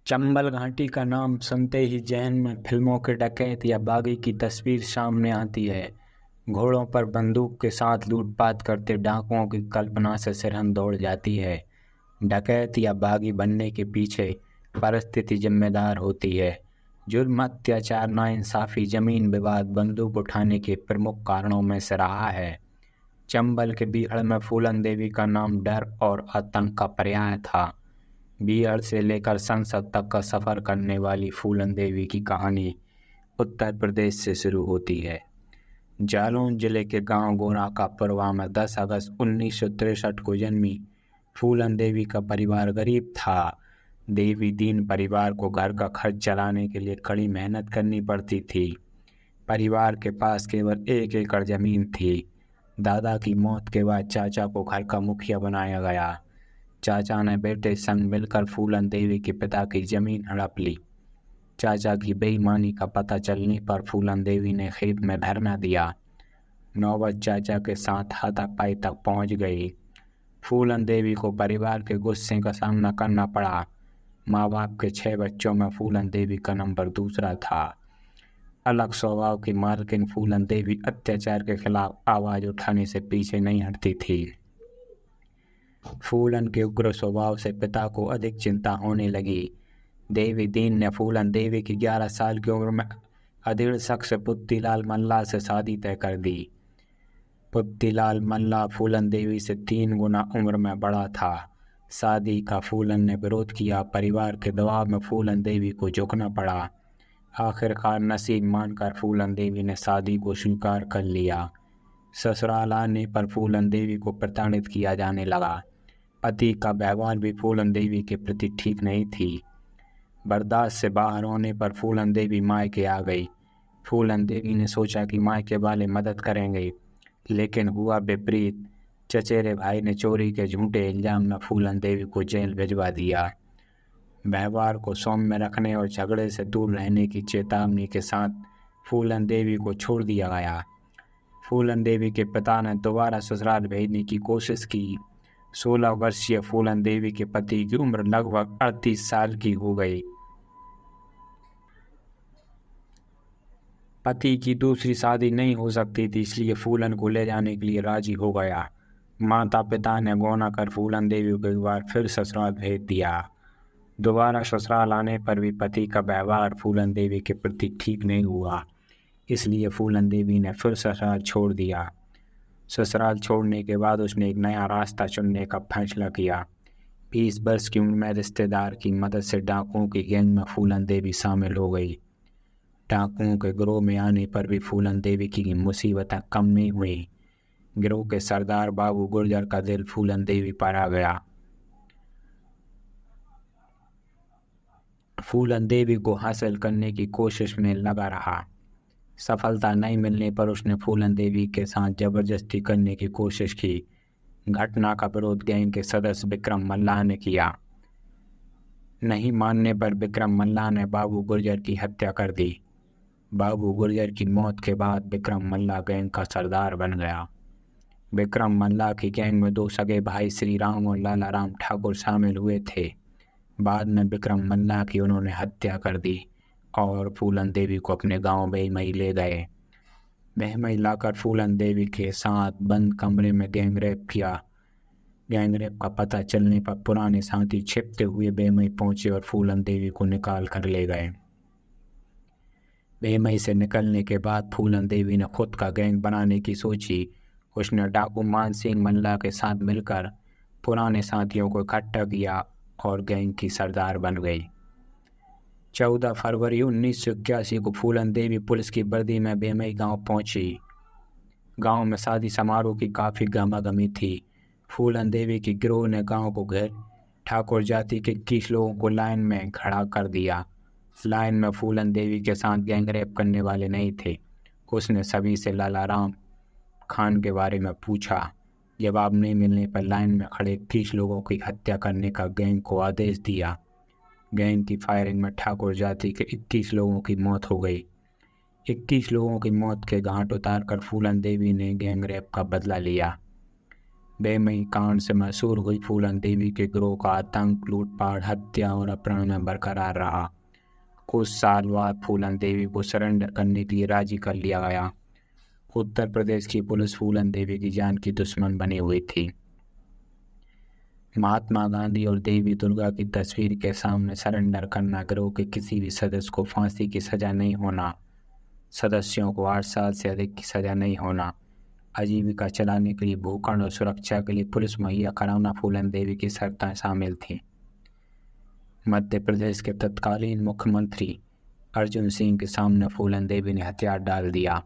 चंबल घाटी का नाम सुनते ही जहन में फिल्मों के डकैत या बागी की तस्वीर सामने आती है। घोड़ों पर बंदूक के साथ लूटपाट करते डाकुओं की कल्पना से सिरहन दौड़ जाती है। डकैत या बागी बनने के पीछे परिस्थिति जिम्मेदार होती है। जुर्म, अत्याचार, नाइंसाफी, जमीन विवाद बंदूक उठाने के प्रमुख कारणों में से रहा है। चंबल के बीहड़ में फूलन देवी का नाम डर और आतंक का पर्याय था। बीहड़ से लेकर संसद तक का सफ़र करने वाली फूलन देवी की कहानी उत्तर प्रदेश से शुरू होती है। जालौन जिले के गांव गोरा का पुरवा में 10 अगस्त 1963 को जन्मी फूलन देवी का परिवार गरीब था। देवी दीन परिवार को घर का खर्च चलाने के लिए कड़ी मेहनत करनी पड़ती थी। परिवार के पास केवल 1 एकड़ जमीन थी। दादा की मौत के बाद चाचा को घर का मुखिया बनाया गया। चाचा ने बेटे संग मिलकर फूलन देवी के पिता की जमीन हड़प ली। चाचा की बेईमानी का पता चलने पर फूलन देवी ने खेत में धरना दिया। नौबत चाचा के साथ हाथापाई तक पहुंच गई। फूलन देवी को परिवार के गुस्से का सामना करना पड़ा। माँ बाप के 6 बच्चों में फूलन देवी का नंबर दूसरा था। अलग स्वभाव की मालकिन फूलन देवी अत्याचार के खिलाफ आवाज़ उठाने से पीछे नहीं हटती थी। फूलन के उग्र स्वभाव से पिता को अधिक चिंता होने लगी। देवी दीन ने फूलन देवी की 11 साल की उम्र में अधेड़ शख्स पुत्तीलाल मल्ला से शादी तय कर दी। पुत्तीलाल मल्ला फूलन देवी से 3 गुना उम्र में बड़ा था। शादी का फूलन ने विरोध किया। परिवार के दबाव में फूलन देवी को झुकना पड़ा। आखिरकार नसीब मानकर फूलन देवी ने शादी को स्वीकार कर लिया। ससुराल आने पर फूलन देवी को प्रताड़ित किया जाने लगा। पति का व्यवहार भी फूलन देवी के प्रति ठीक नहीं थी। बर्दाश्त से बाहर होने पर फूलन देवी मायके आ गई। फूलन देवी ने सोचा कि मायके वाले मदद करेंगे, लेकिन हुआ विपरीत। चचेरे भाई ने चोरी के झूठे इल्जाम में फूलन देवी को जेल भिजवा दिया। व्यवहार को सौम्य रखने और झगड़े से दूर रहने की चेतावनी के साथ फूलन देवी को छोड़ दिया गया। फूलन देवी के पिता ने दोबारा ससुराल भेजने की कोशिश की। 16 वर्षीय फूलन देवी के पति की उम्र लगभग 38 साल की हो गई। पति की दूसरी शादी नहीं हो सकती थी, इसलिए फूलन को ले जाने के लिए राजी हो गया। माता पिता ने गौना कर फूलन देवी को एक बार फिर ससुराल भेज दिया। दोबारा ससुराल आने पर भी पति का व्यवहार फूलन देवी के प्रति ठीक नहीं हुआ, इसलिए फूलन देवी ने फिर ससुराल छोड़ दिया। ससुराल छोड़ने के बाद उसने एक नया रास्ता चुनने का फैसला किया। 20 वर्ष की उम्र में रिश्तेदार की मदद से डाकुओं की गैंग में फूलन देवी शामिल हो गई। डाकुओं के गिरोह में आने पर भी फूलन देवी की मुसीबतें कम नहीं हुई। गिरोह के सरदार बाबू गुर्जर का दिल फूलन देवी पर आ गया। फूलन देवी को हासिल करने की कोशिश में लगा रहा। सफलता नहीं मिलने पर उसने फूलन देवी के साथ जबरदस्ती करने की कोशिश की। घटना का विरोध गैंग के सदस्य विक्रम मल्लाह ने किया। नहीं मानने पर विक्रम मल्लाह ने बाबू गुर्जर की हत्या कर दी। बाबू गुर्जर की मौत के बाद विक्रम मल्लाह गैंग का सरदार बन गया। विक्रम मल्लाह की गैंग में 2 सगे भाई श्री राम और लाला राम ठाकुर शामिल हुए थे। बाद में विक्रम मल्लाह की उन्होंने हत्या कर दी और फूलन देवी को अपने गांव बेमई ले गए। बेमई लाकर फूलन देवी के साथ बंद कमरे में गैंगरेप किया। गैंगरेप का पता चलने पर पुराने साथी छिपते हुए बेमई पहुंचे और फूलन देवी को निकाल कर ले गए। बेमई से निकलने के बाद फूलन देवी ने खुद का गैंग बनाने की सोची। उसने डाकू मानसिंह मल्ला के साथ मिलकर पुराने साथियों को इकट्ठा किया और गैंग की सरदार बन गई। 14 फरवरी 1981 को फूलन देवी पुलिस की वर्दी में बेमई गांव पहुंची। गांव में शादी समारोह की काफ़ी गहमागहमी थी। फूलन देवी की गिरोह ने गांव को घेर ठाकुर जाति के 21 लोगों को लाइन में खड़ा कर दिया। लाइन में फूलन देवी के साथ गैंगरेप करने वाले नहीं थे। उसने सभी से लाला राम खान के बारे में पूछा। जवाब नहीं मिलने पर लाइन में खड़े 30 लोगों की हत्या करने का गैंग को आदेश दिया। गैंग की फायरिंग में ठाकुर जाति के 21 लोगों की मौत हो गई। 21 लोगों की मौत के घाट उतारकर फूलन देवी ने गैंगरेप का बदला लिया। बेमई कांड से मशहूर हुई फूलन देवी के गिरोह का आतंक, लूटपाट, हत्या और अपहरण में बरकरार रहा। कुछ साल बाद फूलन देवी को सरेंडर करने के लिए राजी कर लिया गया। उत्तर प्रदेश की पुलिस फूलन देवी की जान की दुश्मन बनी हुई थी। महात्मा गांधी और देवी दुर्गा की तस्वीर के सामने सरेंडर करना, गिरोह के किसी भी सदस्य को फांसी की सजा नहीं होना, सदस्यों को 8 साल से अधिक की सजा नहीं होना, आजीविका चलाने के लिए भूखंड और सुरक्षा के लिए पुलिस मुहैया कराना फूलन देवी की शर्तें शामिल थीं। मध्य प्रदेश के तत्कालीन मुख्यमंत्री अर्जुन सिंह के सामने फूलन देवी ने हथियार डाल दिया।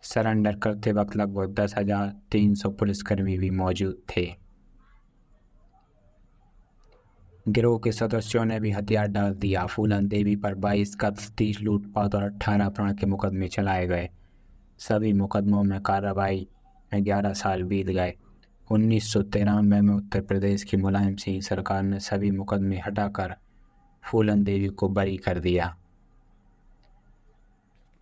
सरेंडर करते वक्त लगभग 10,300 पुलिसकर्मी भी मौजूद थे। गिरोह के सदस्यों ने भी हथियार डाल दिया। फूलन देवी पर 22 कत्ल, 30 लूटपाट और 18 अपहरण के मुकदमे चलाए गए। सभी मुकदमों में कार्रवाई में 11 साल बीत गए। 1993 में उत्तर प्रदेश की मुलायम सिंह सरकार ने सभी मुकदमे हटाकर फूलन देवी को बरी कर दिया।